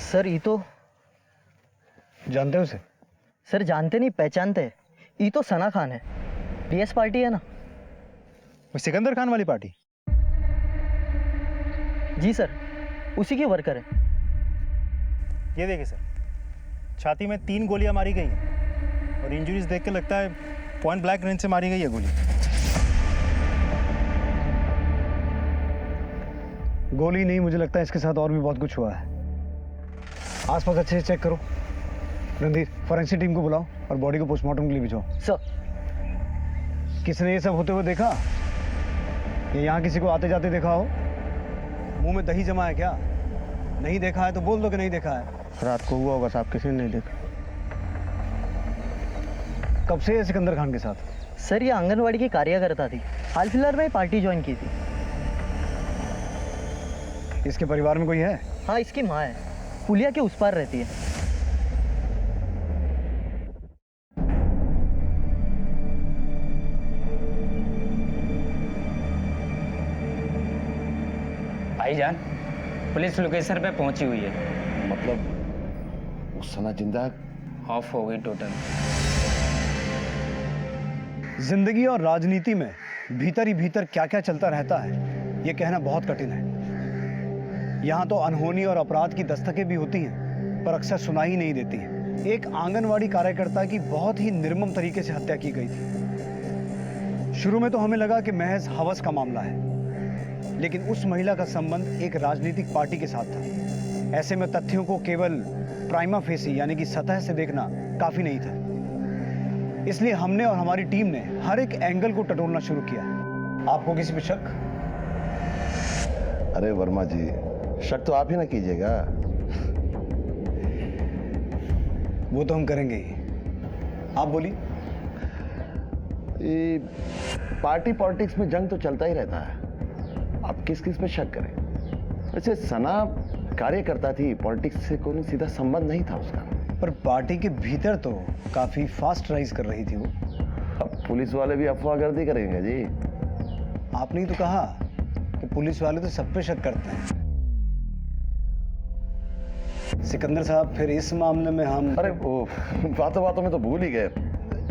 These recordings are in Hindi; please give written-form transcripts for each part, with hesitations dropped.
सर ये तो जानते हो उसे? सर जानते नहीं पहचानते हैं। ये तो सना खान है, पीएस पार्टी है ना। वो सिकंदर खान वाली पार्टी? जी सर, उसी के वर्कर है। ये देखिए सर, छाती में 3 गोलियां मारी गई हैं और इंजरीज देख के लगता है पॉइंट ब्लैंक रेंज से मारी गई है गोली। गोली नहीं, मुझे लगता है इसके साथ और भी बहुत कुछ हुआ है। आसपास अच्छे से चेक करो। रणधीर, फॉरेंसिक टीम को बुलाओ और बॉडी को पोस्टमार्टम के लिए भिजवाओ। सर। किसने ये सब होते हुए देखा? ये यहाँ किसी को आते जाते देखा हो? मुंह में दही जमा है क्या? नहीं देखा है तो बोल दो कि नहीं देखा है। रात को हुआ होगा साहब, किसी ने नहीं देखा। कब से है सिकंदर खान के साथ? सर ये आंगनवाड़ी की कार्यकर्ता थी, हाल फिलहाल में पार्टी ज्वाइन की थी। इसके परिवार में कोई है? हाँ, इसकी माँ है, पुलिया के उस पार रहती है। भाईजान, पुलिस लोकेशन पे पहुंची हुई है। मतलब उस सना जिंदा ऑफ हो गई टोटल। जिंदगी और राजनीति में भीतर ही भीतर क्या क्या चलता रहता है, ये कहना बहुत कठिन है। यहाँ तो अनहोनी और अपराध की दस्तकें भी होती हैं, पर अक्सर सुनाई नहीं देती हैं। एक आंगनवाड़ी कार्यकर्ता की बहुत ही निर्मम तरीके से हत्या की गई थी। शुरू में तो हमें लगा कि महज हवस का मामला है, लेकिन उस महिला का संबंध एक राजनीतिक पार्टी के साथ था। ऐसे में तथ्यों को केवल प्राइमा फेसी यानी कि सतह से देखना काफी नहीं था। इसलिए हमने और हमारी टीम ने हर एक एंगल को टटोलना शुरू किया। आपको किसी पे शक? अरे वर्मा जी, शक तो आप ही ना कीजिएगा। वो तो हम करेंगे ही। आप बोलिए। ये पार्टी पॉलिटिक्स में जंग तो चलता ही रहता है, आप किस किस पे शक करें? वैसे सना कार्यकर्ता थी, पॉलिटिक्स से कोई सीधा संबंध नहीं था उसका। पर पार्टी के भीतर तो काफी फास्ट राइज कर रही थी वो। अब पुलिस वाले भी अफवाहगर्दी करेंगे जी। आपने ही तो कहा कि पुलिस वाले तो सब पे शक करते हैं। सिकंदर साहब, फिर इस मामले में हम... अरे वो बातों बातों में तो भूल ही गए,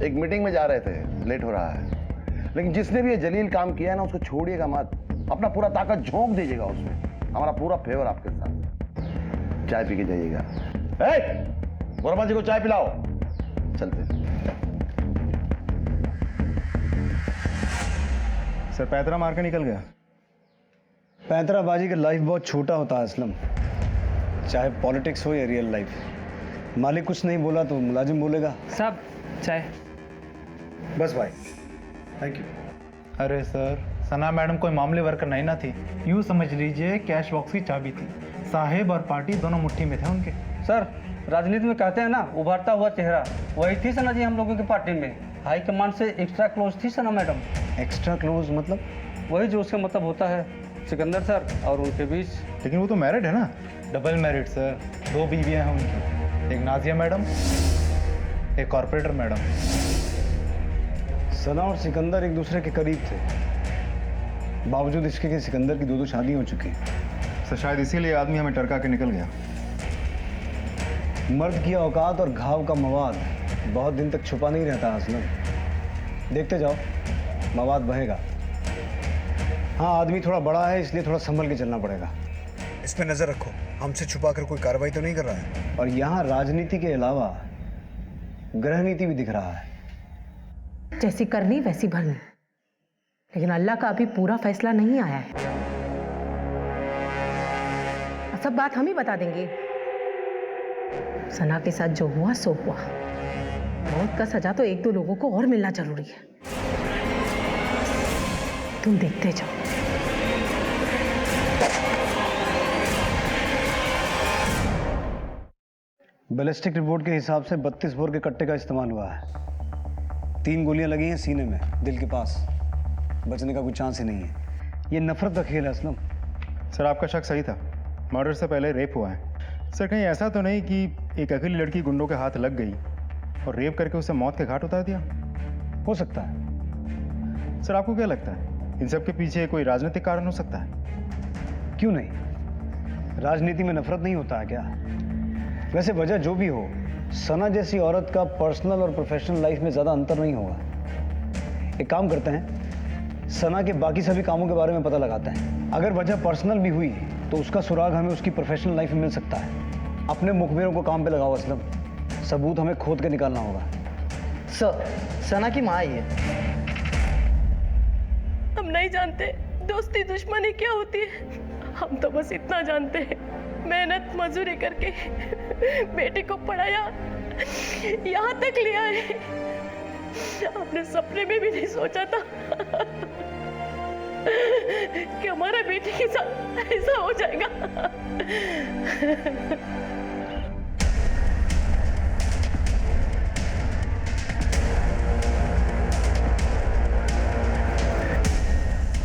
एक मीटिंग में जा रहे थे, लेट हो रहा है। लेकिन जिसने भी ये जलील काम किया है ना, उसको छोड़िएगा मत, अपना पूरा ताकत झोंक दीजिएगा उसमें। हमारा पूरा फेवर आपके साथ। चाय पी के जाइएगा। वर्मा जी को चाय पिलाओ। चलते। सर पैंतरा मार के निकल गया। पैंतराबाजी का लाइफ बहुत छोटा होता है असलम, चाहे पॉलिटिक्स हो या रियल लाइफ। मालिक कुछ नहीं बोला तो मुलाजिम बोलेगा। सब चाय। बस भाई, थैंक यू। अरे सर, सना मैडम कोई मामले वर्कर नहीं ना थी, यूँ समझ लीजिए कैश बॉक्स की चाबी थी। साहेब और पार्टी दोनों मुट्ठी में थे उनके। सर, राजनीति में कहते हैं ना, उभरता हुआ चेहरा, वही थी सना जी हम लोगों की पार्टी में। हाई कमांड से एक्स्ट्रा क्लोज थी सना मैडम। एक्स्ट्रा क्लोज मतलब? वही जो उसका मतलब होता है सिकंदर सर और उनके बीच। लेकिन वो तो मैरिड है ना? डबल मैरिड सर, 2 बीवियां हैं उनकी, एक नाजिया मैडम, एक कॉर्पोरेटर मैडम। सना और सिकंदर एक दूसरे के करीब थे, बावजूद इसके कि सिकंदर की 2 शादियां हो चुकी हैं। सर शायद इसीलिए आदमी हमें टरका के निकल गया। मर्द की औकात और घाव का मवाद बहुत दिन तक छुपा नहीं रहता असलम। देखते जाओ, मवाद बहेगा। हाँ, आदमी थोड़ा बड़ा है, इसलिए थोड़ा संभल के चलना पड़ेगा। इस पे नजर रखो, हमसे छुपा कर कोई कार्रवाई तो नहीं कर रहा है। और यहाँ राजनीति के अलावा गृह नीति भी दिख रहा है। जैसी करनी वैसी भरनी, लेकिन अल्लाह का अभी पूरा फैसला नहीं आया है। सब बात हम ही बता देंगे। सना के साथ जो हुआ सो हुआ। मौत का सजा तो 1-2 लोगों को और मिलना जरूरी है। तुम देखते जाओ। बैलिस्टिक रिपोर्ट के हिसाब से 32 बोर के कट्टे का इस्तेमाल हुआ है। 3 गोलियां लगी हैं सीने में, दिल के पास। बचने का कोई चांस ही नहीं है। ये नफरत का खेल है असलम। सर आपका शक सही था, मर्डर से पहले रेप हुआ है। सर कहीं ऐसा तो नहीं कि एक अकेली लड़की गुंडों के हाथ लग गई और रेप करके उसे मौत के घाट उतार दिया? हो सकता है। सर आपको क्या लगता है, इन सब के पीछे कोई राजनीतिक कारण हो सकता है? क्यों नहीं? राजनीति में नफरत नहीं होता है क्या? वैसे वजह जो भी हो, सना जैसी औरत का पर्सनल और प्रोफेशनल लाइफ में ज़्यादा अंतर नहीं होगा। एक काम करते हैं, सना के बाकी सभी कामों के बारे में पता लगाते हैं। अगर वजह पर्सनल भी हुई तो उसका सुराग हमें उसकी प्रोफेशनल लाइफ में मिल सकता है। अपने मुखबिरों को काम पे लगाओ असलम, सबूत हमें खोद के निकालना होगा। सर, सना की माँ आई है। हम नहीं जानते दोस्ती दुश्मनी क्या होती है। हम तो बस इतना जानते हैं, मेहनत मजदूरी करके बेटी को पढ़ाया, यहाँ तक लिया है। आपने सपने में भी नहीं सोचा था कि हमारा बेटी के साथ ऐसा हो जाएगा।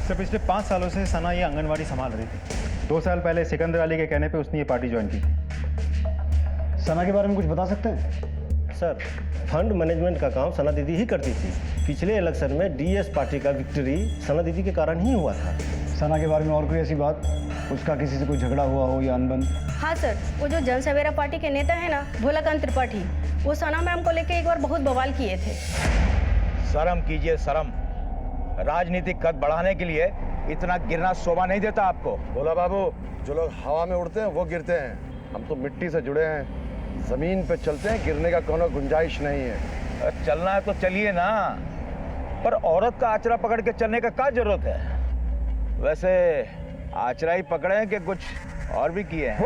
सर पिछले 5 सालों से सना ये आंगनवाड़ी संभाल रही थी। 2 साल पहले सिकंदर अली के कहने पे उसने ये पार्टी ज्वाइन की। सना के बारे में कुछ बता सकते हैं? सर, फंड मैनेजमेंट का काम सना दीदी ही करती थी। पिछले इलेक्शन में डीएस पार्टी का विक्ट्री सना दीदी के कारण ही हुआ था। सना के बारे में और कोई ऐसी बात, उसका किसी से कोई झगड़ा हुआ हो या अनबन? हाँ सर, वो जो जन सवेरा पार्टी के नेता है ना, भोलाकांत त्रिपाठी, वो सना मैम को लेके एक बार बहुत बवाल किए थे। शर्म कीजिए, शर्म। राजनीतिक कद बढ़ाने के लिए इतना गिरना शोभा नहीं देता आपको। बोला बाबू, जो लोग हवा में उड़ते हैं वो गिरते हैं। हम तो मिट्टी से जुड़े हैं, जमीन पे चलते हैं, गिरने का कोनो गुंजाइश नहीं है। चलना है तो चलिए ना, पर औरत का आचरा पकड़ के चलने का क्या जरूरत है? वैसे आचरा ही पकड़े हैं कि कुछ और भी किए हैं?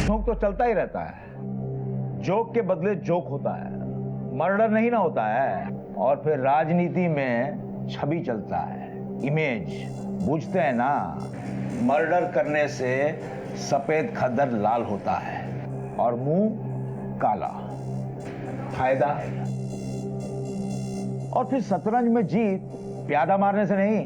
जोक तो चलता ही रहता है। जोक के बदले जोक होता है, मर्डर नहीं ना होता है। और फिर राजनीति में छवि चलता है, इमेज। बूझते हैं ना, मर्डर करने से सफेद खद्दर लाल होता है और मुंह काला। फायदा। और फिर शतरंज में जीत प्यादा मारने से नहीं,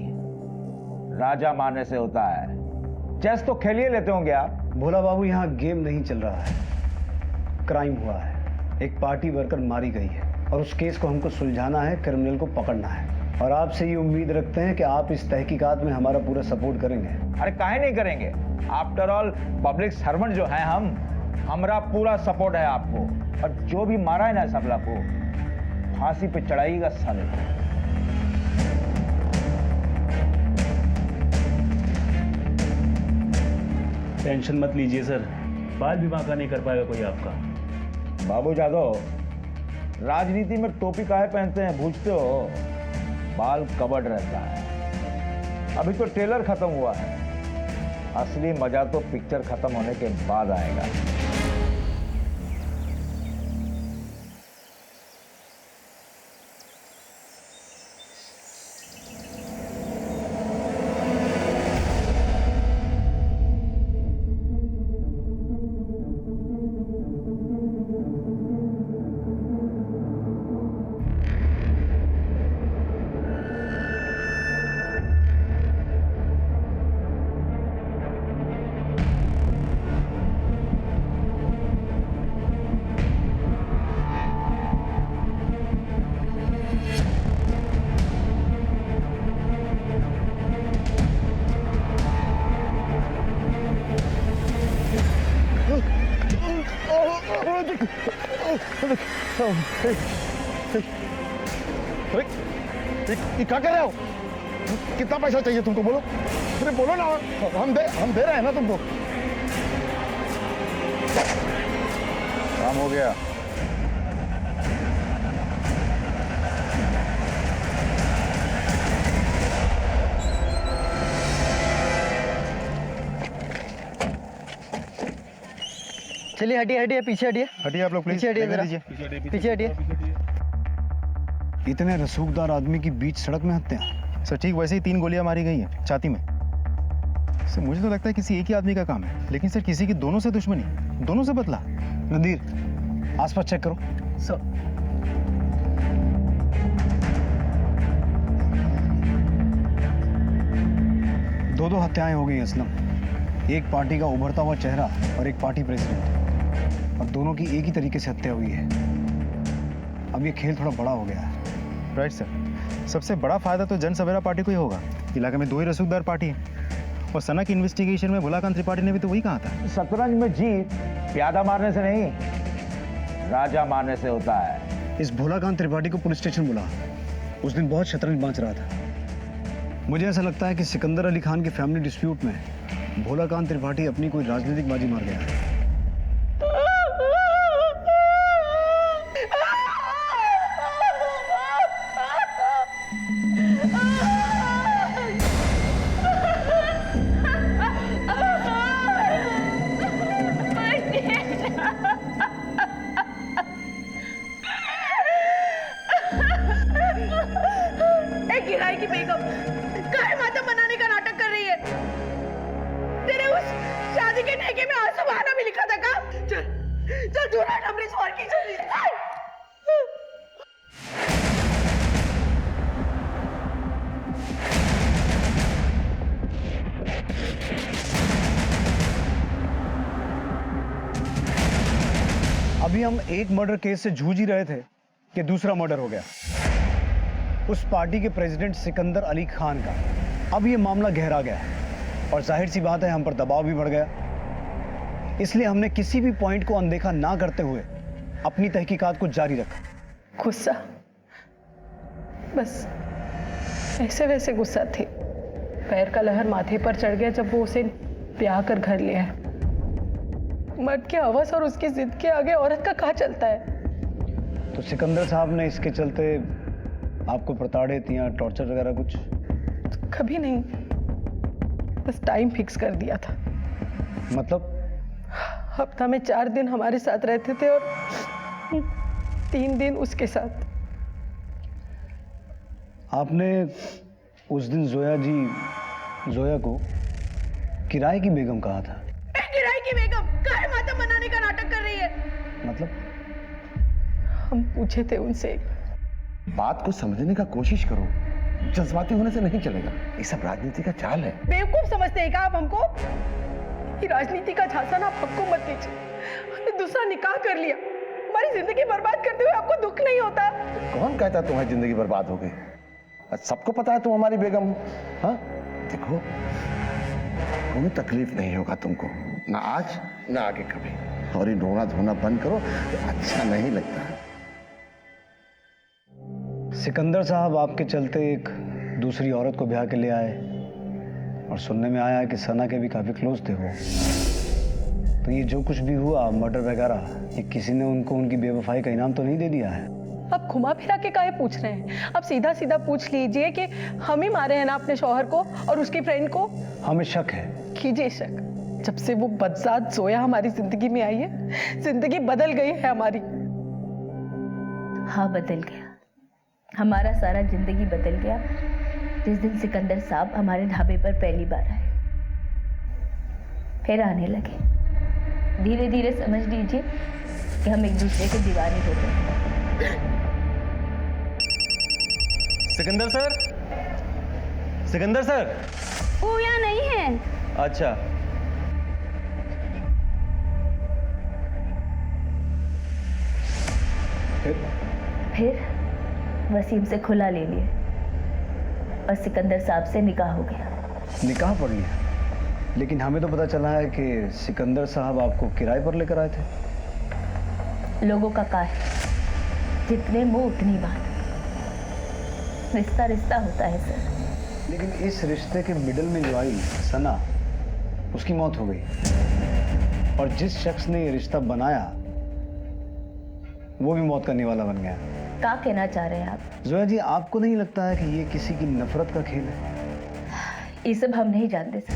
राजा मारने से होता है। चेस तो खेलिए लेते होंगे आप। भोला बाबू, यहाँ गेम नहीं चल रहा है, क्राइम हुआ है। एक पार्टी वर्कर मारी गई है और उस केस को हमको सुलझाना है, क्रिमिनल को पकड़ना है। और आपसे ये उम्मीद रखते हैं कि आप इस तहकीकात में हमारा पूरा सपोर्ट करेंगे। अरे काहे नहीं करेंगे? आफ्टर ऑल पब्लिक सर्वेंट जो है हम, हमारा पूरा सपोर्ट है आपको। और जो भी मारा है ना सबला को, फांसी पे चढ़ाइएगा साले को। टेंशन मत लीजिए सर, बाल भी बांका नहीं कर पाएगा कोई आपका। बाबू जादव, राजनीति में टोपी काहे पहनते हैं पूछते हो? बाल कवर्ड रहता है। अभी तो ट्रेलर खत्म हुआ है, असली मजा तो पिक्चर खत्म होने के बाद आएगा। ये क्या कर रहे हो? कितना पैसा चाहिए तुमको? बोलो, अरे बोलो ना, हम दे रहे हैं ना तुमको। काम हो गया। चलिए हटिए हटिए, पीछे हटिए। हटिए आप लोग प्लीज, पीछे हटिए लेने जरा। दीजिए। पीछे हटिए। इतने रसूखदार आदमी की बीच सड़क में हत्या। सर ठीक वैसे ही 3 गोलियां मारी गई हैं छाती में। सर मुझे तो लगता है किसी एक ही आदमी का काम है, लेकिन सर किसी की दोनों से दुश्मनी, दोनों से बदला। नदीर, आसपास चेक करो। सर, दो हत्याएं हो गई असलम। एक पार्टी का उभरता हुआ चेहरा और एक पार्टी प्रेसिडेंट, और दोनों की एक ही तरीके से हत्या हुई है। अब ये खेल थोड़ा बड़ा हो गया है। राइट सर, सबसे बड़ा फायदा तो जन सवेरा पार्टी को ही होगा। इलाके में 2 ही रसूखदार पार्टी है और सना की इन्वेस्टिगेशन में भोलाकांत त्रिपाठी ने भी तो वही कहा था। शतरंज में जीत प्यादा मारने से नहीं, राजा मारने से होता है। इस भोलाकांत त्रिपाठी को पुलिस स्टेशन बुला। उस दिन बहुत शतरंज बांच रहा था। मुझे ऐसा लगता है कि सिकंदर अली खान के फैमिली डिस्प्यूट में भोलाकांत त्रिपाठी अपनी कोई राजनीतिक बाजी मार गया है। गिराई की बेगम काहे मातम मनाने का नाटक कर रही है? तेरे उस शादी के ठेके में आंसू बहाना भी लिखा था का? चल चल दूल्हा हमरे सवार की जल्दी। अभी हम एक मर्डर केस से जूझ ही रहे थे कि दूसरा मर्डर हो गया, उस पार्टी के प्रेसिडेंट सिकंदर अली खान का। अब ये मामला गहरा गया है और जाहिर सी बात है हम पर दबाव भी बढ़ गया। इसलिए हमने किसी भी पॉइंट को अनदेखा ना करते हुए अपनी तहकीकात को जारी रखा। गुस्सा, बस ऐसे वैसे गुस्सा थे। पैर का लहर माथे पर चढ़ गया जब वो उसे ब्याह कर घर ले आया। मर्द के हवस और उसकी जिद के आगे औरत का कहाँ चलता है? तो सिकंदर साहब ने इसके चलते आपको प्रताड़ित या टॉर्चर वगैरह कुछ? कभी नहीं, बस टाइम फिक्स कर दिया था। मतलब? हफ्ता में 4 दिन हमारे साथ रहते थे और 3 दिन उसके साथ। आपने उस दिन जोया को किराए की बेगम कहा था। किराए की बेगम काहे मातम मनाने का नाटक कर रही है? मतलब? हम पूछे थे उनसे। बात को समझने का कोशिश करो, जज्बाती होने से नहीं चलेगा। ये सब राजनीति का चाल है। बेवकूफ समझते हैं क्या आप हमको? ये राजनीति का झांसा ना आप हमको मत दीजिए। हमने दूसरा निकाह कर लिया, हमारी जिंदगी बर्बाद करते हुए आपको दुख नहीं होता? कौन कहता है तुम्हारी जिंदगी बर्बाद हो गई? सबको पता है तुम हमारी बेगम हो। हाँ देखो, कोई तकलीफ नहीं होगा तुमको, ना आज ना आगे कभी। और ये रोना धोना बंद करो, अच्छा नहीं लगता। सिकंदर साहब आपके चलते एक दूसरी औरत को ब्याह के ले आए और सुनने में आया कि सना के भी काफी क्लोज थे वो। तो ये जो कुछ भी हुआ मर्डर वगैरह, ये किसी ने उनको उनकी बेवफाई का इनाम तो नहीं दे दिया है? आप घुमा फिरा के काहे पूछ रहे हैं? आप सीधा सीधा पूछ लीजिए कि हम ही मारे हैं ना अपने शौहर को और उसकी फ्रेंड को। हमें शक है। कीजिए शक। जब से वो बदजात जोया हमारी जिंदगी में आई है, जिंदगी बदल गई है हमारी। हाँ बदल गया, हमारा सारा जिंदगी बदल गया जिस दिन सिकंदर साहब हमारे ढाबे पर पहली बार आए। फिर आने लगे। धीरे धीरे समझ लीजिए कि हम एक दूसरे के दीवाने हो गए। Sikandar sir, Sikandar sir. वो यहाँ नहीं है। अच्छा। फिर वसीम से खुला ले लिए और सिकंदर साहब से निकाह हो गया। निकाह पड़ गया? लेकिन हमें तो पता चला है कि सिकंदर साहब आपको किराए पर लेकर आए थे। लोगों का का है, जितने मुंह उतनी बात। रिश्ता रिश्ता होता है सर। लेकिन इस रिश्ते के मिडल में जो आई सना, उसकी मौत हो गई और जिस शख्स ने ये रिश्ता बनाया वो भी मौत करने वाला बन गया। क्या कहना चाह रहे हैं आप? जोया जी, आपको नहीं लगता है कि ये किसी की नफरत का खेल है? ये सब हम नहीं जानते सर।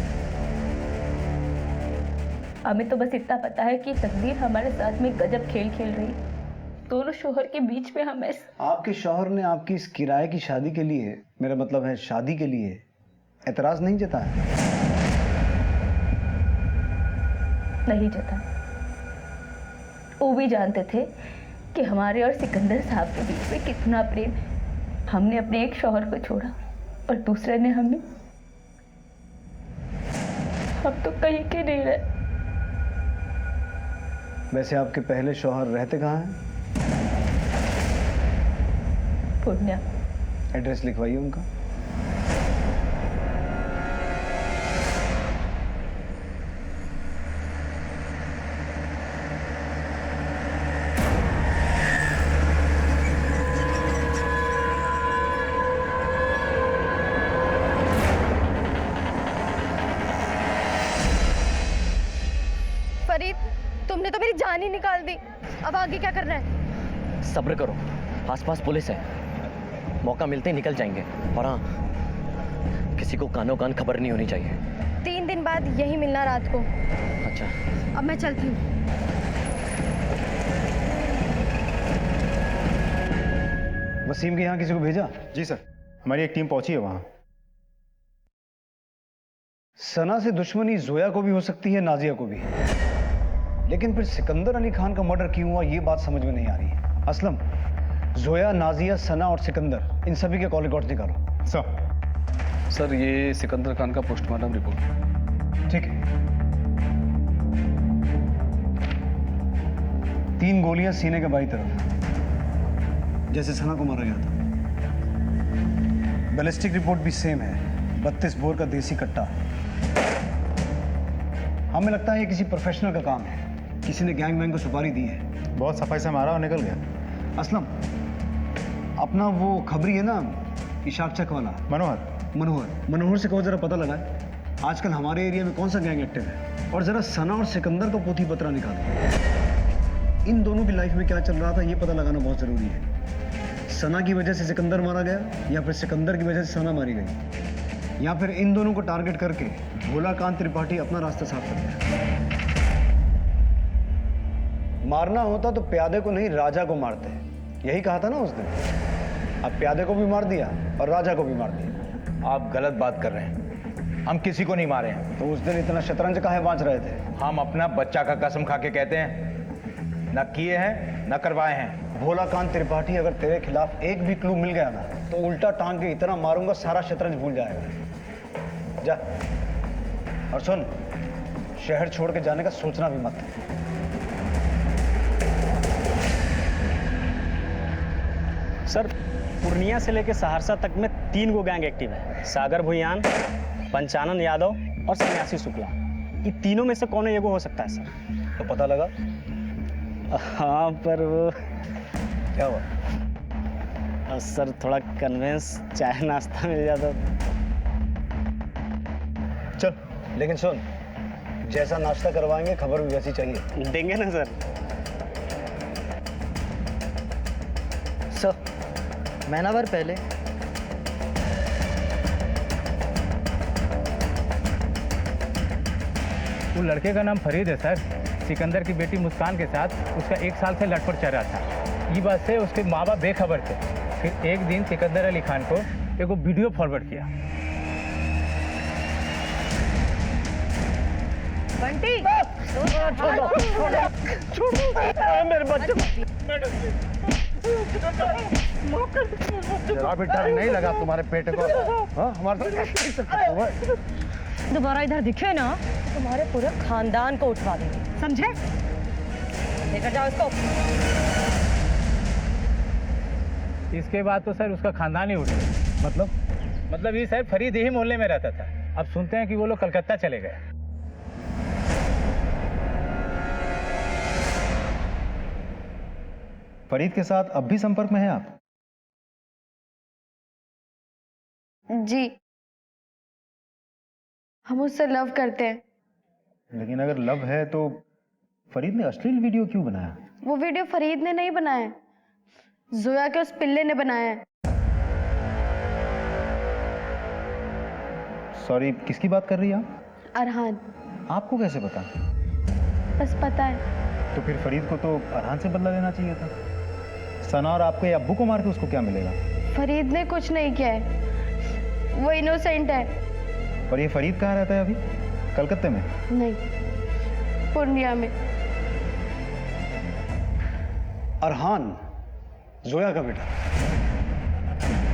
हमें तो बस इतना पता है कि तकदीर हमारे साथ में गजब खेल खेल रही। दोनों शोहर के बीच में हम आपके शौहर ने आपकी इस किराए की शादी के लिए, मेरा मतलब है शादी के लिए, एतराज नहीं जताया? नहीं जता। वो भी जानते थे कि हमारे और सिकंदर साहब के बीच में कितना प्रेम है। हमने अपने एक शौहर को छोड़ा और दूसरे ने हमें। हम तो कहीं के नहीं रहे। वैसे आपके पहले शौहर रहते कहाँ हैं? पुण्या। एड्रेस लिखवाइए उनका। फरीद, तुमने तो मेरी जान ही निकाल दी। अब आगे क्या करना है? सब्र करो, आसपास पुलिस है, मौका मिलते ही निकल जाएंगे। और हाँ, किसी को कानो कान खबर नहीं होनी चाहिए। 3 दिन बाद यही मिलना रात को। अच्छा, अब मैं चलती हूँ। वसीम के यहाँ किसी को भेजा? जी सर, हमारी एक टीम पहुंची है वहां। सना से दुश्मनी जोया को भी हो सकती है, नाजिया को भी, लेकिन फिर सिकंदर अली खान का मर्डर क्यों हुआ ये बात समझ में नहीं आ रही। असलम, जोया, नाजिया, सना और सिकंदर, इन सभी के कॉल रिकॉर्ड्स निकालो। सर ये सिकंदर खान का पोस्टमार्टम रिपोर्ट। ठीक है। 3 गोलियां सीने के बाईं तरफ, जैसे सना को मारा गया था। बैलिस्टिक रिपोर्ट भी सेम है, 32 बोर का देसी कट्टा। हमें लगता है ये किसी प्रोफेशनल का काम है, किसी ने गैंग वैंग को सुपारी दी है। बहुत सफाई से मारा और निकल गया। असलम, अपना वो खबरी है ना, इशाक चक वाला, मनोहर से कहो जरा पता लगाए आजकल हमारे एरिया में कौन सा गैंग एक्टिव है, और जरा सना और सिकंदर का पोथी पत्रा निकालो। इन दोनों की लाइफ में क्या चल रहा था ये पता लगाना बहुत जरूरी है। सना की वजह से सिकंदर मारा गया, या फिर सिकंदर की वजह से सना मारी गई, या फिर इन दोनों को टारगेट करके भोलाकांत त्रिपाठी अपना रास्ता साफ कर दिया। मारना होता तो प्यादे को नहीं, राजा को मारते, यही कहा था ना उस दिन। अब प्यादे को भी मार दिया और राजा को भी मार दिया। आप गलत बात कर रहे हैं, हम किसी को नहीं मारे हैं। तो उस दिन इतना शतरंज काहे बांच रहे थे? हम अपना बच्चा का कसम खा के कहते हैं, न किए हैं न करवाए हैं। भोलाकांत त्रिपाठी, अगर तेरे खिलाफ एक भी क्लू मिल गया ना तो उल्टा टांग के इतना मारूंगा सारा शतरंज भूल जाएगा। जा, और सुन, शहर छोड़ के जाने का सोचना भी मत। सर पूर्णिया से लेकर सहरसा तक में 3 गो गैंग एक्टिव है। सागर भुयान, पंचानन यादव और सन्यासी शुक्ला। ये तीनों में से कौन एगो हो सकता है सर? तो पता लगा? हाँ, पर वो क्या हुआ? सर थोड़ा कन्वेंस चाय नाश्ता मिल जाता। चल, लेकिन सुन, जैसा नाश्ता करवाएंगे खबर भी वैसी चाहिए। देंगे ना सर। सर, महीनाभर पहले वो लड़के का नाम फरीद है सर। सिकंदर की बेटी मुस्कान के साथ उसका 1 साल से लटपट चल रहा था। ये बात से उसके माँ बाप बेखबर थे। फिर एक दिन सिकंदर अली खान को एक वीडियो फॉरवर्ड किया। बंटी, मेरे बच्चे, बेटा नहीं लगा तुम्हारे पेट को? हाँ, हमारे दोबारा इधर दिखे ना तो तुम्हारे पूरे खानदान को उठवा देंगे, समझे? लेकर जाओ इसको। इसके बाद तो सर उसका खानदान ही उठ गया। मतलब ये सर फरीद यही मोहल्ले में रहता था। अब सुनते हैं कि वो लोग कलकत्ता चले गए। फरीद के साथ अब भी संपर्क में हैं आप? जी, हम उससे लव करते हैं। लेकिन अगर लव है तो फरीद ने अश्लील वीडियो क्यों बनाया? वो वीडियो फरीद ने नहीं बनाया, जोया के उस पिल्ले ने बनाया है। सॉरी, किसकी बात कर रही हैं आप? अरहान। आपको कैसे पता? बस पता है। तो फिर फरीद को तो अरहान से बदला लेना चाहिए था। सना और आपके अब्बू को मार के उसको क्या मिलेगा? फरीद ने कुछ नहीं किया है, वो इनोसेंट है। पर ये फरीद कहाँ रहता है अभी? कलकत्ते में? नहीं, पूर्णिया में। अरहान जोया का बेटा,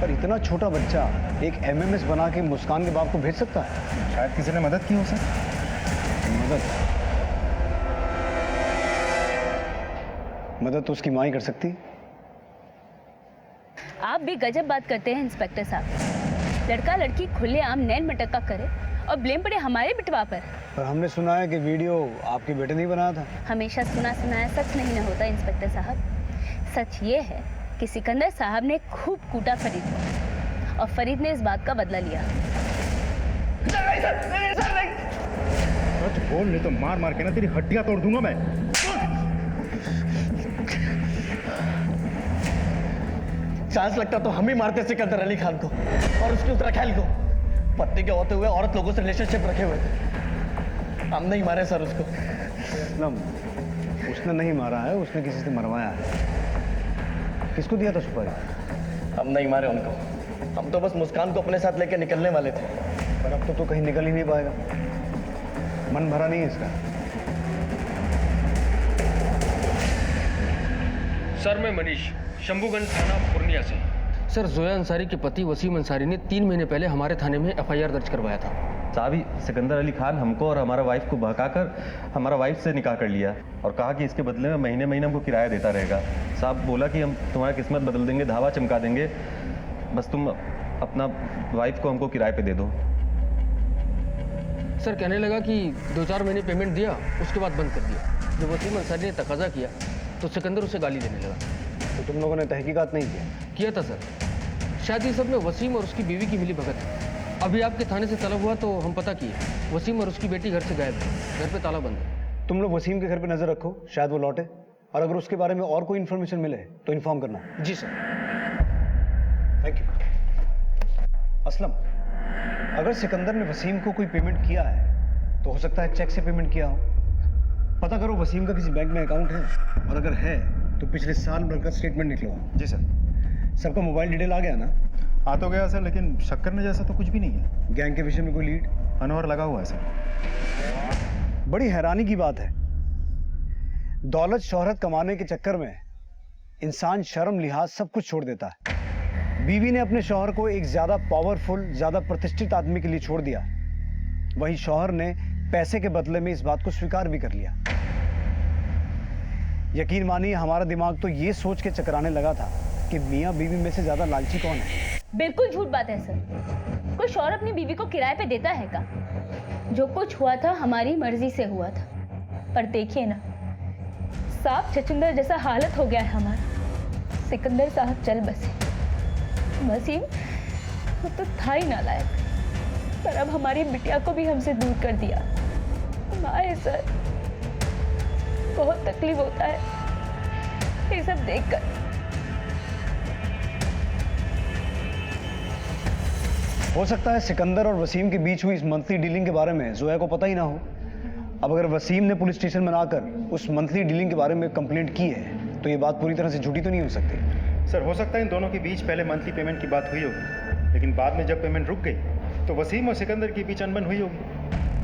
पर इतना छोटा बच्चा एक एमएमएस बना के मुस्कान के बाप को भेज सकता है? शायद किसी ने मदद की हो सर। मदद तो उसकी माँ ही कर सकती। आप भी गजब बात करते हैं इंस्पेक्टर साहब। लड़का लड़की खुलेआम नैन मटक्का करे और ब्लेम पड़े हमारे बिटवा पर। पर हमने सुना है कि वीडियो आपके बेटे ने ही बनाया था। हमेशा सुना सुनाया सच नहीं ना होता इंस्पेक्टर साहब। सच ये है कि सिकंदर साहब ने खूब कूटा फरीद को और फरीद ने इस बात का बदला लिया। सच बोल, नहीं तो मार मार के ना तेरी हड्डियां तोड़ दूंगा मैं। चांस लगता तो हम ही मारते सिकंदर अली खान को और उसके उस रखेल को। पत्नी के होते हुए औरत लोगों से रिलेशनशिप रखे हुए थे। हम नहीं मारे सर उसको। उसने नहीं मारा है, उसने किसी से मरवाया है। किसको दिया था सुपारी? हम नहीं मारे उनको, हम तो बस मुस्कान को अपने साथ लेकर निकलने वाले थे। पर अब तो कहीं निकल ही नहीं पाएगा, मन भरा नहीं है इसका। सर मैं मनीष, शंभूगंज थाना पूर्णिया से। सर जोया अंसारी के पति वसीम अंसारी ने 3 महीने पहले हमारे थाने में FIR दर्ज करवाया था। साहब, सिकंदर अली खान हमको और हमारा वाइफ को बहकाकर हमारा वाइफ से निकाह कर लिया और कहा कि इसके बदले में महीने महीने हमको किराया देता रहेगा। साहब बोला कि हम तुम्हारा किस्मत बदल देंगे, धावा चमका देंगे, बस तुम अपना वाइफ को हमको किराए पे दे दो। सर कहने लगा कि 2-4 महीने पेमेंट दिया, उसके बाद बंद कर दिया। जब वसीम अंसारी ने तकाजा किया तो सिकंदर उसे गाली देने लगा। तो तुम लोगों ने तहकीकात नहीं किया था सर। शायद ये सब में वसीम और उसकी बीवी की मिली भगत है। अभी आपके थाने से तलब हुआ तो हम पता किए, वसीम और उसकी बेटी घर से गायब है, घर पे ताला बंद है। तुम लोग वसीम के घर पे नजर रखो, शायद वो लौटे, और अगर उसके बारे में और कोई इन्फॉर्मेशन मिले तो इन्फॉर्म करना। जी सर। Thank you. असलम, अगर सिकंदर ने वसीम को कोई पेमेंट किया है तो हो सकता है चेक से पेमेंट किया हो। पता करो वसीम का किसी बैंक में अकाउंट है, और अगर है तो पिछले साल भर का स्टेटमेंट निकलवाओ। जी सर। सबका मोबाइल डिटेल आ गया ना? आ तो गया सर, लेकिन शक्कर ने जैसा तो कुछ भी नहीं है। गैंग के विषय में कोई लीड? अनवर लगा हुआ है सर। बड़ी हैरानी की बात है, दौलत शोहरत कमाने के चक्कर में इंसान शर्म लिहाज सब कुछ छोड़ देता है। बीवी ने अपने शौहर को एक ज्यादा पावरफुल, ज्यादा प्रतिष्ठित आदमी के लिए छोड़ दिया, वहीं शौहर ने पैसे के बदले में इस बात को स्वीकार भी कर लिया। यकीन मानिए हमारा दिमाग तो ये सोच के चकराने लगा था कि मियां बीवी में से ज्यादा लालची कौन है। बिल्कुल झूठ बात है सर। कोई शौहर अपनी बीवी को किराए पे देता है का? जो कुछ हुआ था हमारी मर्जी से हुआ था, पर देखिए ना, सांप छछूंदर जैसा हालत हो गया है हमारा। सिकंदर साहब चल बसे, वसीम वो तो था ही नालायक, पर अब हमारी बिटिया को भी हमसे दूर कर दिया। माए सर, बहुत तकलीफ होता है ये सब देखकर। हो सकता है सिकंदर और वसीम के बीच हुई इस मंथली डीलिंग के बारे में जोया को पता ही ना हो। अब अगर वसीम ने पुलिस स्टेशन में आकर उस मंथली डीलिंग के बारे में कंप्लेंट की है तो ये बात पूरी तरह से झूठी तो नहीं हो सकती। सर हो सकता है इन दोनों के बीच पहले मंथली पेमेंट की बात हुई होगी, लेकिन बाद में जब पेमेंट रुक गई तो वसीम और सिकंदर के बीच अनबन हुई होगी।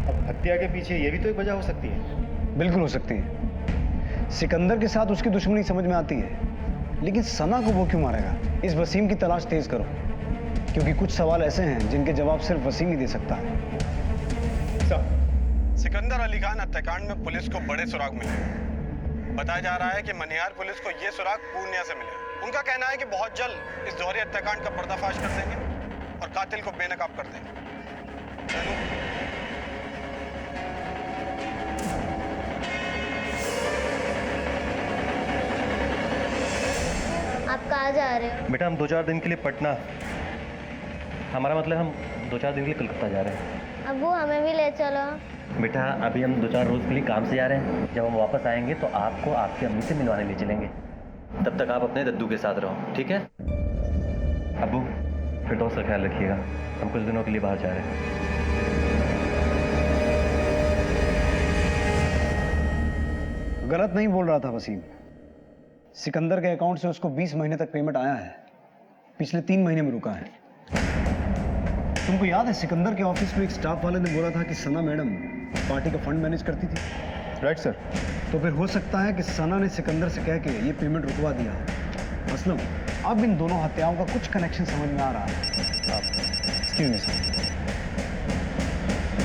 अब हत्या के पीछे ये भी तो एक वजह हो सकती है। बिल्कुल हो सकती है। सिकंदर के साथ उसकी दुश्मनी समझ में आती है, लेकिन सना को वो क्यों मारेगा? इस वसीम की तलाश तेज करो, क्योंकि कुछ सवाल ऐसे हैं जिनके जवाब सिर्फ वसीम ही दे सकता है। सिकंदर अली खान हत्याकांड में पुलिस को बड़े सुराग मिले। बताया जा रहा है कि मनिहार पुलिस को ये सुराग पूर्णिया से मिले। उनका कहना है कि बहुत जल्द इस दोहरे हत्याकांड का पर्दाफाश कर देंगे और कातिल को बेनकाब कर देंगे। आप कहाँ जा रहे हो? बेटा हम 2-4 दिन के लिए पटना, हमारा मतलब हम 2-4 दिन के लिए कलकत्ता जा रहे हैं। अब्बू हमें भी ले चलो। बेटा अभी हम 2-4 रोज के लिए काम से जा रहे हैं, जब हम वापस आएंगे तो आपको आपकी अम्मी से मिलवाने ले चलेंगे। तब तक आप अपने दद्दू के साथ रहो, ठीक है? अब्बू फिर दोस्त का ख्याल रखिएगा, हम कुछ दिनों के लिए बाहर जा रहे हैं। गलत नहीं बोल रहा था वसीम। सिकंदर के अकाउंट से उसको 20 महीने तक पेमेंट आया है, पिछले 3 महीने में रुका है। तुमको याद है सिकंदर के ऑफिस में एक स्टाफ वाले ने बोला था कि सना मैडम पार्टी का फंड मैनेज करती थी? Right sir. तो फिर हो सकता है कि सना ने सिकंदर से कह के ये पेमेंट रुकवा दिया। असलम, अब इन दोनों हत्याओं का कुछ कनेक्शन समझ में आ रहा है। Excuse me sir.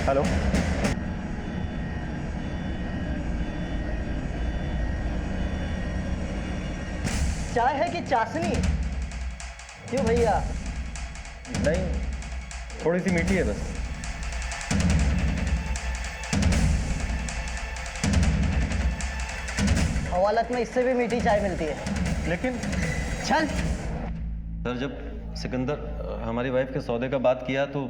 हेलो, चाय है कि चाशनी? क्यों भैया? नहीं, थोड़ी सी मीठी है बस। हवालत में इससे भी मीठी चाय मिलती है। लेकिन चल। सर, जब सिकंदर हमारी वाइफ के सौदे का बात किया तो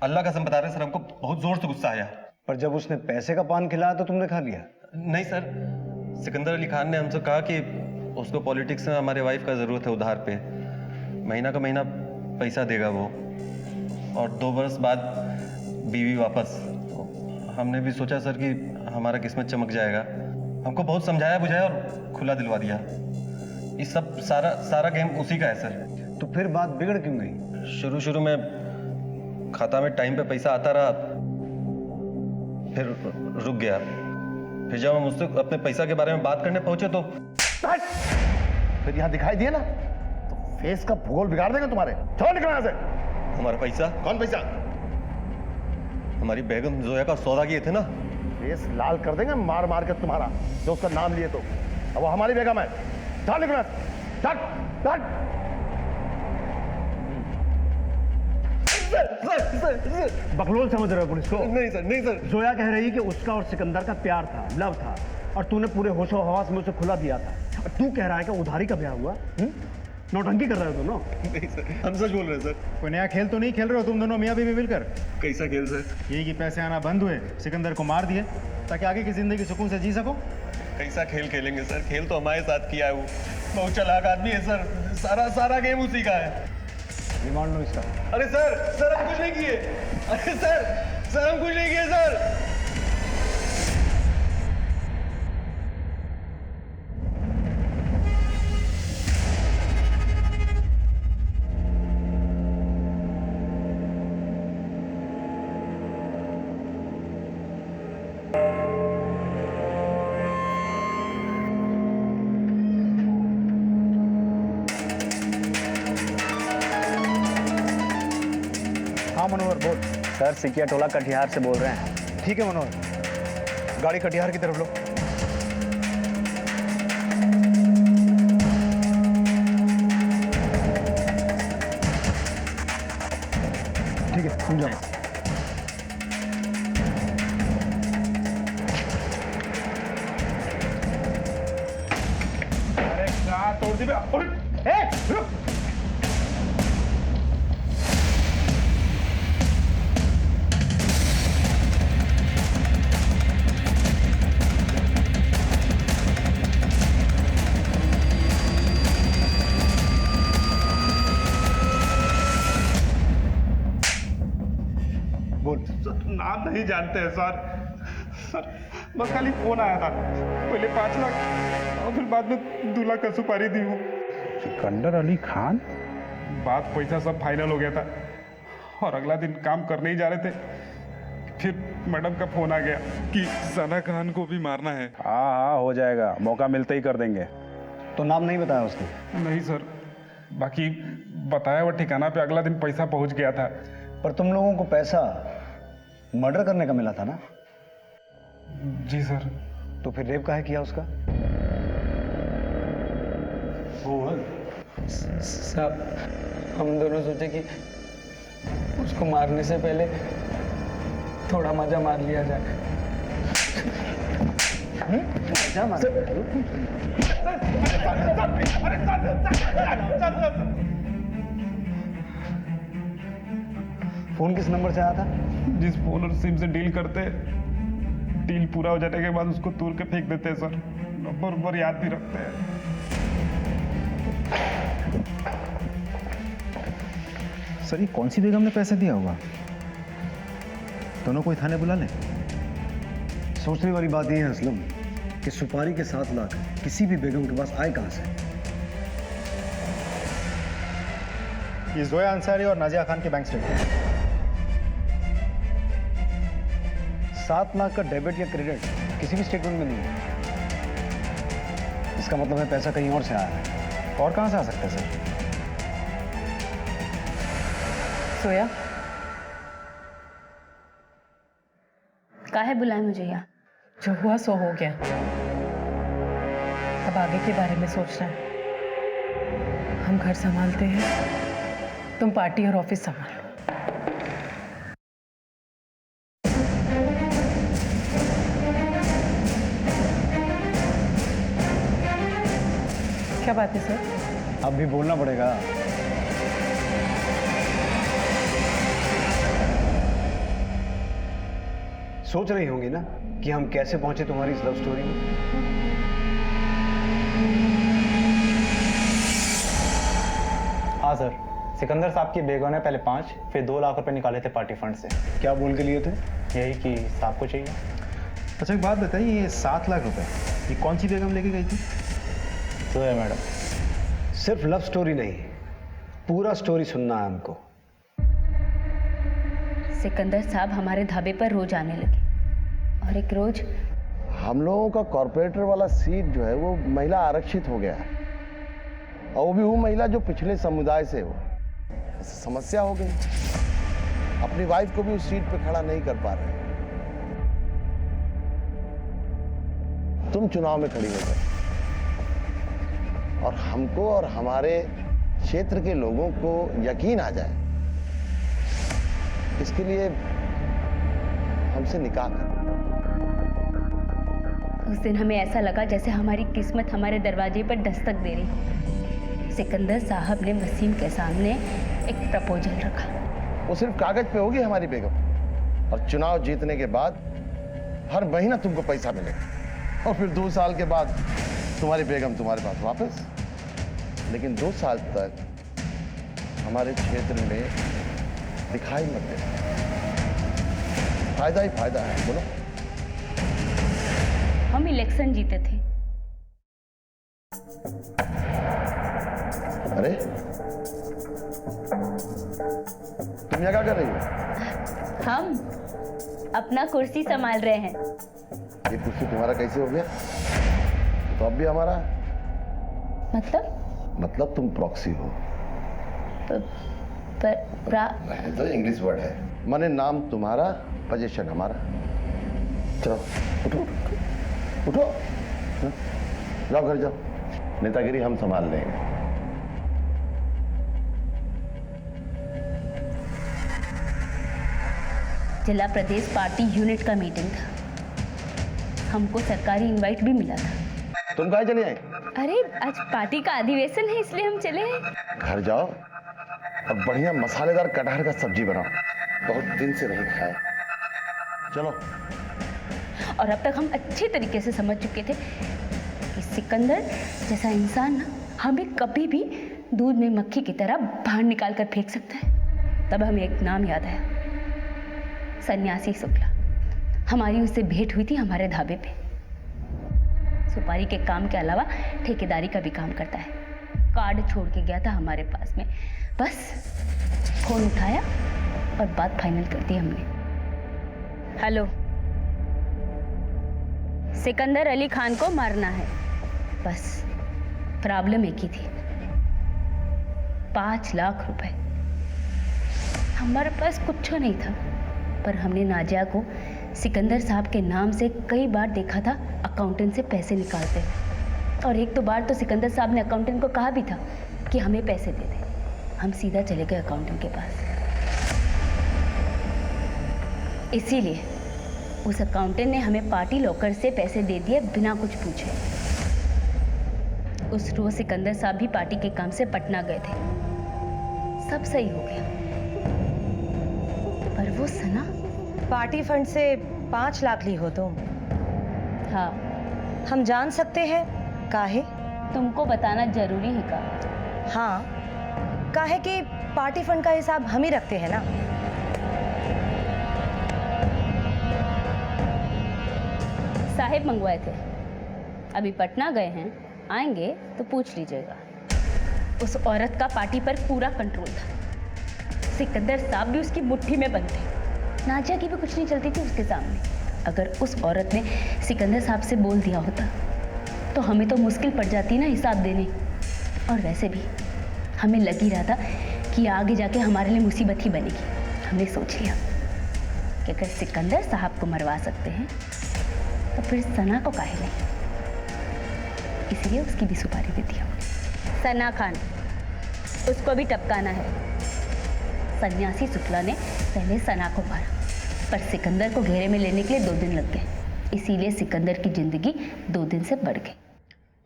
अल्लाह कसम बता रहे सर, हमको बहुत जोर से गुस्सा आया। पर जब उसने पैसे का पान खिलाया तो तुमने खा लिया? नहीं सर, सिकंदर अली खान ने हमसे कहा कि उसको पॉलिटिक्स में हमारे वाइफ का ज़रूरत है उधार पे, महीना का महीना पैसा देगा वो, और 2 बरस बाद बीवी वापस। तो हमने भी सोचा सर कि हमारा किस्मत चमक जाएगा। हमको बहुत समझाया बुझाया और खुला दिलवा दिया। ये सब सारा गेम उसी का है सर। तो फिर बात बिगड़ क्यों गई? शुरू में खाता में टाइम पे पैसा आता रहा, फिर रुक गया। फिर जब हम उससे अपने पैसा के बारे में बात करने पहुंचे तो फिर यहाँ दिखाई दिए ना तो फेस का भूगोल बिगाड़ देंगे तुम्हारे। चलो निकलो यहाँ से। हमारा पैसा? कौन पैसा? हमारी बेगम जोया का सौदा किए थे ना। फेस लाल कर देंगे मार मार के तुम्हारा, जो उसका नाम लिए तो। अब वो हमारी बेगम है। चलो निकलो यहाँ से। चल। बकलोल समझ रहे हो पुलिस को? नहीं सर। जोया कह रही कि उसका और सिकंदर का प्यार था, लव था, और तूने पूरे होशो हवास में उसे खुला दिया था। और तू कह रहा है कि उधारी का ब्याह हुआ? नौटंकी कर रहे हो दोनों? नहीं सर, हम सच बोल रहे हैं सर। कोई नया खेल तो नहीं खेल रहे हो तुम दोनों मियाँ बीवी मिलकर? कैसा खेल सर? यही कि पैसे आना बंद हुए, सिकंदर को मार दिए ताकि आगे की जिंदगी सुकून से जी सको। कैसा खेल खेलेंगे सर? खेल तो हमारे साथ किया है वो। बहुत चालाक आदमी है सर। सारा गेम उसी का है। रिमांड लो इसका। अरे सर हम कुछ नहीं किए। अरे सर हम कुछ नहीं किए सर। हाँ मनोहर बोल। सर, सिकिया टोला कटिहार से बोल रहे हैं। ठीक है मनोहर, गाड़ी कटिहार की तरफ लो। ठीक है, तुम जाओ। अरे कहाँ तोड़ दी बे? रुक। नाम नहीं जानते हैं सर। बस खाली फोन आया था, पहले 5 लाख और फिर बाद में 2 लाख का सुपारी दी हूँ। सिकंदर अली खान? बात पैसा सब फाइनल हो गया था और अगला दिन काम करने ही जा रहे थे, फिर मैडम का फोन आ गया कि सना खान को भी मारना है। हाँ हो जाएगा, मौका मिलते ही कर देंगे। तो नाम नहीं बताया उसने? नहीं सर, बाकी बताया वो ठिकाना पे अगला दिन पैसा पहुंच गया था। पर तुम लोगों को पैसा मर्डर करने का मिला था ना? जी सर। तो फिर रेप काहे किया उसका? साहब, हम दोनों सोचे कि उसको मारने से पहले थोड़ा मजा मार लिया जाए। मजा मार? फोन किस नंबर से आया था? जिस फोन और सिम से डील करते, डील पूरा हो जाने के बाद उसको तोड़ के फेंक देते हैं सर। नंबर याद भी रखते हैं। सर, ये कौन सी बेगम ने पैसे दिया होगा? दोनों को थाने बुला लें। सोचने वाली बात यह है असलम कि सुपारी के 7 लाख किसी भी बेगम के पास आए कहां से? ये जोया अंसारी और नाजिया खान के बैंक स्टेटमेंट। 7 लाख का डेबिट या क्रेडिट किसी भी स्टेटमेंट में नहीं है। इसका मतलब है पैसा कहीं और से आया है। और कहां से आ सकता है सर? सोया, काहे बुलाए मुझे यहाँ? जो हुआ सो हो गया, अब आगे के बारे में सोचना है। हम घर संभालते हैं, तुम पार्टी और ऑफिस संभालो। क्या बात है सर? अब भी बोलना पड़ेगा। सोच रही होंगी ना कि हम कैसे पहुंचे तुम्हारी इस लव स्टोरी में। हाँ सर, सिकंदर साहब की बेगम ने पहले 5 फिर 2 लाख रुपए निकाले थे पार्टी फंड से। क्या बोल के लिए थे? यही कि साहब को चाहिए। अच्छा एक बात बताइए, ये 7 लाख रुपए ये कौन सी बेगम लेके गई थी? तो है मैडम। सिर्फ लव स्टोरी नहीं, पूरा स्टोरी सुनना है हमको। सिकंदर साहब हमारे ढाबे पर रोज आने लगे और एक रोज हम लोगों का कॉर्पोरेटर वाला सीट जो है वो महिला आरक्षित हो गया है, और वो भी वो महिला जो पिछले समुदाय से हो। समस्या हो गई, अपनी वाइफ को भी उस सीट पे खड़ा नहीं कर पा रहे। तुम चुनाव में खड़ी हो गए और हमको और हमारे क्षेत्र के लोगों को यकीन आ जाए, इसके लिए हमसे निकाह कर। उस दिन हमें ऐसा लगा जैसे हमारी किस्मत हमारे दरवाजे पर दस्तक दे रही। सिकंदर साहब ने वसीम के सामने एक प्रपोजल रखा। वो सिर्फ कागज पे होगी हमारी बेगम, और चुनाव जीतने के बाद हर महीना तुमको पैसा मिलेगा, और फिर 2 साल के बाद तुम्हारी बेगम तुम्हारे पास वापस। लेकिन 2 साल तक हमारे क्षेत्र में दिखाई मत दे। फायदा ही फायदा है, बोलो। हम इलेक्शन जीते थे। अरे तुम यहाँ क्या कर रही हो? हम अपना कुर्सी संभाल रहे हैं। ये कुर्सी तुम्हारा कैसे हो गया? तो अब भी हमारा। मतलब तुम प्रॉक्सी हो। तो इंग्लिश वर्ड है, माने नाम तुम्हारा, पोजीशन हमारा। चलो उठो उठो, जाओ घर जाओ, नेतागिरी हम संभाल लेंगे। जिला प्रदेश पार्टी यूनिट का मीटिंग था, हमको सरकारी इनवाइट भी मिला था। तुम कहाँ चले आए? अरे आज पार्टी का अधिवेशन है इसलिए हम चले हैं। घर जाओ और बढ़िया मसालेदार कटहर का सब्जी बनाओ, बहुत दिन से नहीं खाया। चलो। और अब तक हम अच्छे तरीके से समझ चुके थे कि सिकंदर जैसा इंसान ना हमें कभी भी दूध में मक्खी की तरह बाहर निकाल कर फेंक सकता है। तब हमें एक नाम याद आया, सन्यासी शुक्ला। हमारी उससे भेंट हुई थी हमारे ढाबे पे। सुपारी के काम के अलावा ठेकेदारी का भी काम करता है। कार्ड छोड़ के गया था हमारे पास में, बस फोन उठाया और बात फाइनल कर दी हमने। हेलो, सिकंदर अली खान को मारना है, बस प्रॉब्लम एक ही थी, 5 लाख रुपए। हमारे पास कुछ नहीं था, पर हमने नाजिया को सिकंदर साहब के नाम से कई बार देखा था अकाउंटेंट से पैसे निकालते, और एक दो बार तो सिकंदर साहब ने अकाउंटेंट को कहा भी था कि हमें पैसे दे दे। हम सीधा चले गए अकाउंटेंट के पास। इसीलिए उस अकाउंटेंट ने हमें पार्टी लॉकर से पैसे दे दिए बिना कुछ पूछे। उस रोज सिकंदर साहब भी पार्टी के काम से पटना गए थे। सब सही हो गया, पर वो सना पार्टी फंड से 5 लाख ली हो तुम? हाँ। हम जान सकते हैं काहे? तुमको बताना जरूरी है का? हाँ, काहे कि पार्टी फंड का हिसाब हम ही रखते हैं ना। साहिब मंगवाए थे, अभी पटना गए हैं, आएंगे तो पूछ लीजिएगा। उस औरत का पार्टी पर पूरा कंट्रोल था। सिकंदर साहब भी उसकी मुट्ठी में बंद थे। नाजिया की भी कुछ नहीं चलती थी उसके सामने। अगर उस औरत ने सिकंदर साहब से बोल दिया होता तो हमें तो मुश्किल पड़ जाती ना हिसाब देने। और वैसे भी हमें लग ही रहा था कि आगे जाके हमारे लिए मुसीबत ही बनेगी। हमने सोच लिया कि अगर सिकंदर साहब को मरवा सकते हैं तो फिर सना को काहे नहीं। इसलिए उसकी भी सुपारी दे दी हमने। सना खान, उसको भी टपकाना है। सन्यासी शुक्ला ने पहले सना को मारा, पर सिकंदर को घेरे में लेने के लिए 2 दिन लग गए, इसीलिए सिकंदर की जिंदगी 2 दिन से बढ़ गई।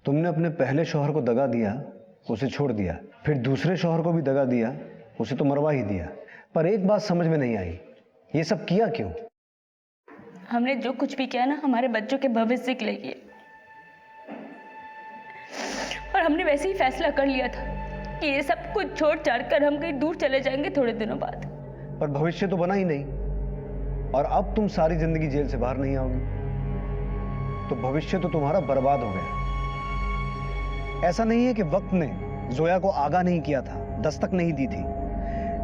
तुमने अपने पहले शौहर को दगा दिया, उसे छोड़ दिया, फिर दूसरे शौहर को भी दगा दिया, उसे तो मरवा ही दिया। पर एक बात समझ में नहीं आई, ये सब किया क्यों? हमने जो कुछ भी किया ना, हमारे बच्चों के भविष्य के लिए किया। और हमने वैसे ही फैसला कर लिया था कि ये सब कुछ छोड़ छाड़ कर हम कहीं दूर चले जाएंगे थोड़े दिनों बाद। पर भविष्य तो बना ही नहीं, और अब तुम सारी जिंदगी जेल से बाहर नहीं आओगी, तो भविष्य तो तुम्हारा बर्बाद हो गया। ऐसा नहीं है कि वक्त ने जोया को आगाह नहीं किया था, दस्तक नहीं दी थी।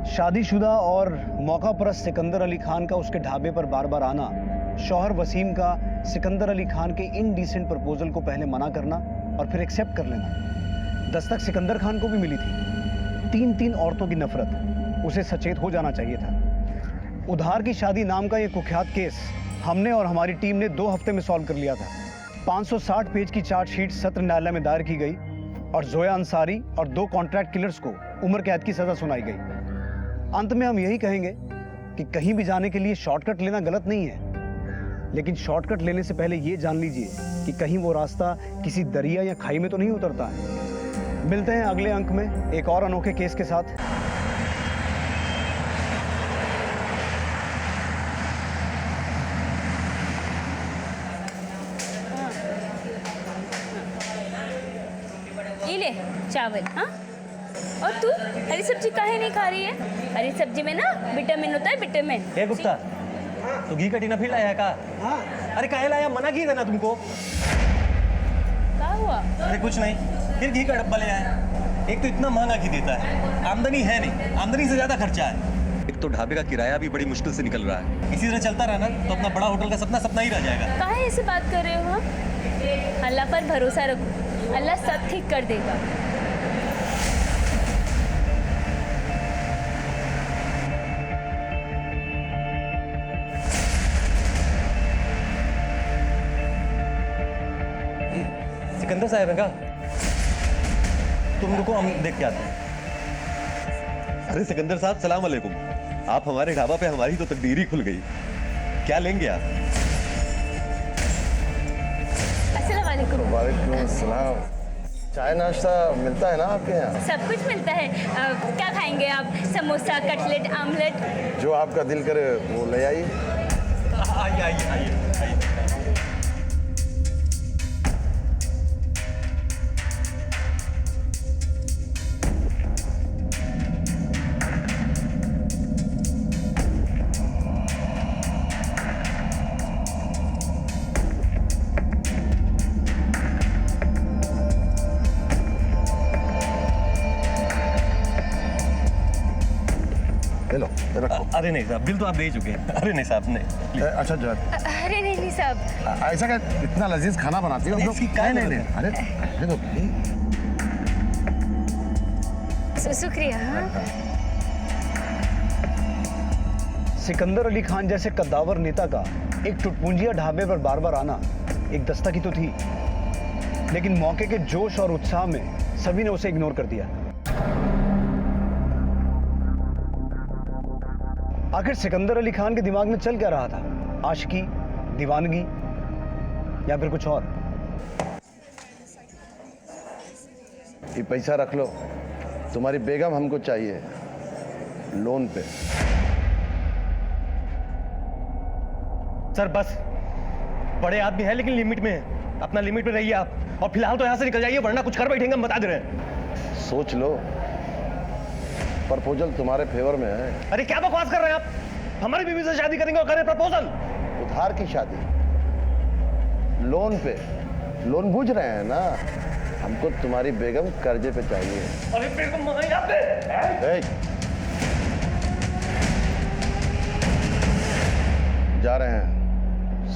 शादीशुदा और मौका परस्त सिकंदर अली खान का उसके ढाबे पर बार बार आना, शौहर वसीम का सिकंदर अली खान के इनडिसेंट प्रपोजल को पहले मना करना और फिर एक्सेप्ट कर लेना, दस्तक सिकंदर खान को भी मिली थी। 3 औरतों की नफरत, उसे सचेत हो जाना चाहिए था। उधार की शादी नाम का यह कुख्यात केस हमने और हमारी टीम ने 2 हफ्ते में सॉल्व कर लिया था। 560 पेज की चार्जशीट सत्र न्यायालय में दायर की गई और जोया अंसारी और 2 कॉन्ट्रैक्ट किलर्स को उम्र कैद की सजा सुनाई गई। अंत में हम यही कहेंगे कि कहीं भी जाने के लिए शॉर्टकट लेना गलत नहीं है, लेकिन शॉर्टकट लेने से पहले यह जान लीजिए कि कहीं वो रास्ता किसी दरिया या खाई में तो नहीं उतरता है। मिलते हैं अगले अंक में एक और अनोखे केस के साथ। ये ले चावल। हाँ, और तू हरी सब्जी काहे नहीं खा रही है? हरी सब्जी में ना विटामिन होता है, विटामिन। ए गुप्ता, तो घी का टीना फिर लाया का? अरे काहे लाया? मना किया था ना तुमको। क्या हुआ? अरे कुछ नहीं, फिर घी का डब्बा ले आया। एक तो इतना महंगा घी देता है, आमदनी है नहीं, आमदनी से ज्यादा खर्चा है। एक तो ढाबे का किराया भी बड़ी मुश्किल से निकल रहा है। इसी तरह चलता रहा ना तो अपना बड़ा होटल का सपना सपना ही रह जाएगा। काहे ऐसे बात कर रहे हो? हाँ, अल्लाह पर भरोसा रखो, अल्लाह सब ठीक कर देगा। सिकंदर साहब है का? तुम रुको, हम देख के आते हैं। अरे सिकंदर साहब, सलाम अलैकुम। आप हमारे ढाबा पे, हमारी तो तकदीर ही खुल गई। क्या लेंगे आप? अस्सलाम वालेकुम। वालेकुम अस्सलाम। चाय नाश्ता मिलता है ना आपके यहाँ? सब कुछ मिलता है। क्या खाएंगे आप? Samosa, cutlet, omelette? जो आपका दिल करे वो ले आइए। आइए आइए आइए आइए। अरे नहीं साहब, बिल तो आप दे ही चुके हैं। अरे नहीं साहब, नहीं। अच्छा जो अरे नहीं साहब, ऐसा क्या इतना लजीज खाना बनाती हो? नहीं, अरे शुक्रिया। हाँ, सिकंदर अली खान जैसे कद्दावर नेता का एक टुटपुंजिया ढाबे पर बार बार आना एक दस्तक ही तो थी, लेकिन मौके के जोश और उत्साह में सभी ने उसे इग्नोर कर दिया। आखिर सिकंदर अली खान के दिमाग में चल क्या रहा था? आशिकी, दीवानगी या फिर कुछ और? ये पैसा रख लो, तुम्हारी बेगम हमको चाहिए लोन पे। सर बस, बड़े आदमी है लेकिन लिमिट में है। अपना लिमिट में रहिए आप, और फिलहाल तो यहां से निकल जाइए, वरना कुछ कर बैठेंगे, हम बता दे रहे हैं। सोच लो, प्रपोजल तुम्हारे फेवर में है। अरे क्या बकवास कर रहे हैं आप? हमारी बीवी से शादी करेंगे और करें प्रपोजल? उधार की शादी, लोन पे। लोन बूझ रहे हैं ना, हमको तुम्हारी बेगम कर्जे पे चाहिए। अरे बेगम मंगाई आपने? जा रहे हैं,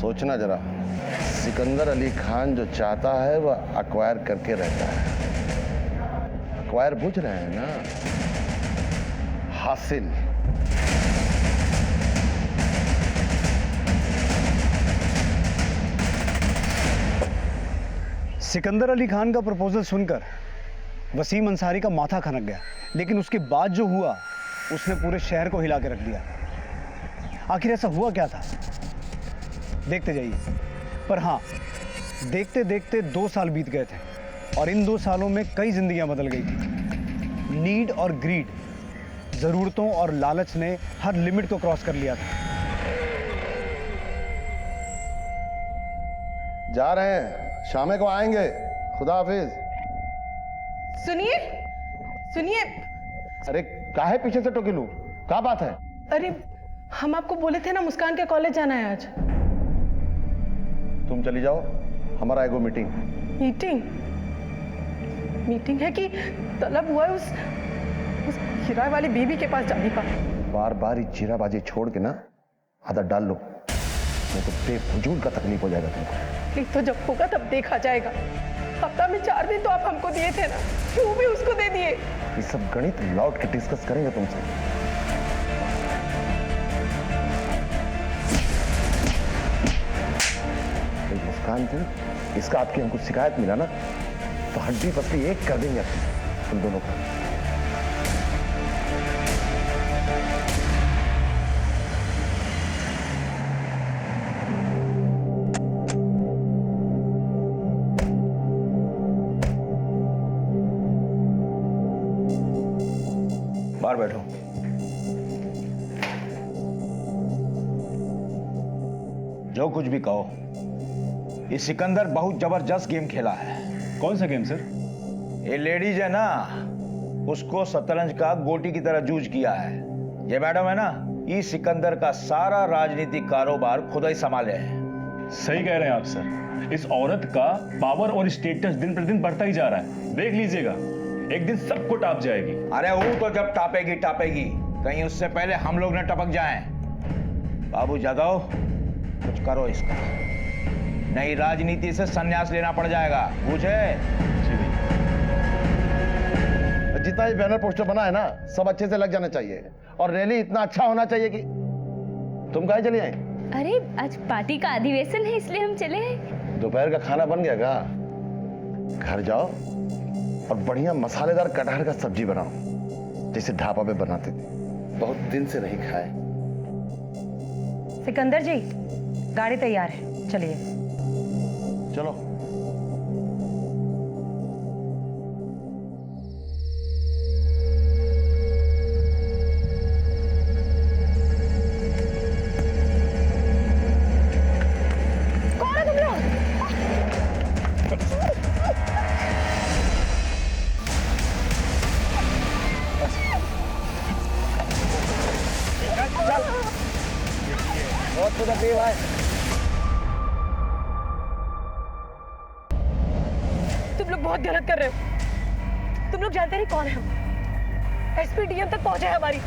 सोचना जरा। सिकंदर अली खान जो चाहता है वह अक्वायर करके रहता है। अक्वायर बूझ रहे हैं ना, हासिल। सिकंदर अली खान का प्रपोजल सुनकर वसीम अंसारी का माथा खनक गया, लेकिन उसके बाद जो हुआ उसने पूरे शहर को हिला के रख दिया। आखिर ऐसा हुआ क्या था, देखते जाइए। पर हाँ, देखते देखते 2 साल बीत गए थे और इन 2 सालों में कई जिंदगियां बदल गई थी। नीड और ग्रीड, जरूरतों और लालच ने हर लिमिट को क्रॉस कर लिया था। जा रहे हैं, शाम को आएंगे। खुदा हाफिज। सुनिए सुनिए। अरे काहे पीछे से टोकी लूं? क्या बात है? अरे हम आपको बोले थे ना मुस्कान के कॉलेज जाना है आज। तुम चली जाओ, हमारा एगो मीटिंग। मीटिंग है कि तलब हुआ है उस किराए वाली बीबी के पास जाने का। बार बार ये चिराबाजी छोड़ के ना आदत डाल लो, नहीं तो बेफजूल का तकलीफ हो जाएगा तुमको। तो जब होगा तब देखा जाएगा। हफ्ता में 4 दिन तो आप हमको दिए थे ना, क्यों भी उसको दे दिए? ये सब गणित लौट के डिस्कस करेंगे तुमसे। मुस्कान थी, इसका आपकी हमको शिकायत मिला ना तो हड्डी पसली एक कर देंगे अपनी तुम दोनों को। बाहर बैठो। जो कुछ भी कहो, ये सिकंदर बहुत जबरदस्त गेम खेला है। कौन सा गेम सर? ये लेडीज है ना, उसको शतरंज का गोटी की तरह जूझ किया है। ये मैडम है ना, ये सिकंदर का सारा राजनीतिक कारोबार खुद ही संभाले है। सही कह रहे हैं आप सर। इस औरत का पावर और स्टेटस दिन प्रतिदिन बढ़ता ही जा रहा है। देख लीजिएगा, एक दिन सबको टाप जाएगी। अरे वो तो जब टापेगी टापेगी, कहीं उससे पहले हम लोग न टपक जाएं। बाबू जादव, कुछ करो इसका, नहीं राजनीति से संन्यास लेना पड़ जाएगा, बुझे? जितना ये बैनर पोस्टर बना है ना, सब अच्छे से लग जाना चाहिए और रैली इतना अच्छा होना चाहिए कि तुम काहे चली आई? अरे आज पार्टी का अधिवेशन है इसलिए हम चले आए। दोपहर का खाना बन गया का? घर जाओ और बढ़िया मसालेदार कटहल का सब्जी बनाओ, जैसे ढाबा पे बनाते थे। बहुत दिन से नहीं खाए। सिकंदर जी, गाड़ी तैयार है, चलिए। चलो। कौन है तुम लोग? बहुत तो तकलीफ है। तुम लोग बहुत गलत कर रहे हो। तुम लोग जानते नहीं कौन है हम। एसपी डीएम तक पहुंचे हैं हमारी।